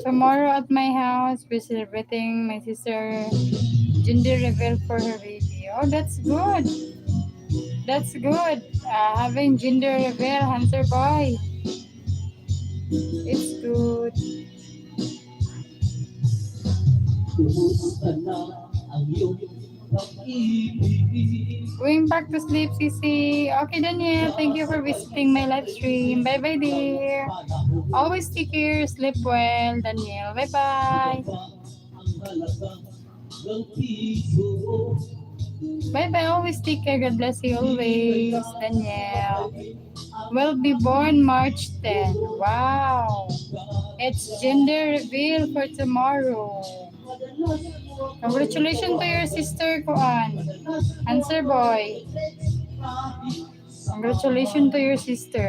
Tomorrow at my house, we're celebrating my sister gender reveal for her baby. Oh, that's good. That's good. Having gender reveal, Hunter boy. It's good. Going back to sleep, Sisi. Okay, Daniel. Thank you for visiting my live stream. Bye bye, dear. Always take care. Sleep well, Daniel. Bye bye. Bye bye. Always take care. God bless you always, Daniel. Will be born March 10. Wow. It's gender reveal for tomorrow. Congratulations to your sister, Kuan. Answer boy. Congratulations to your sister.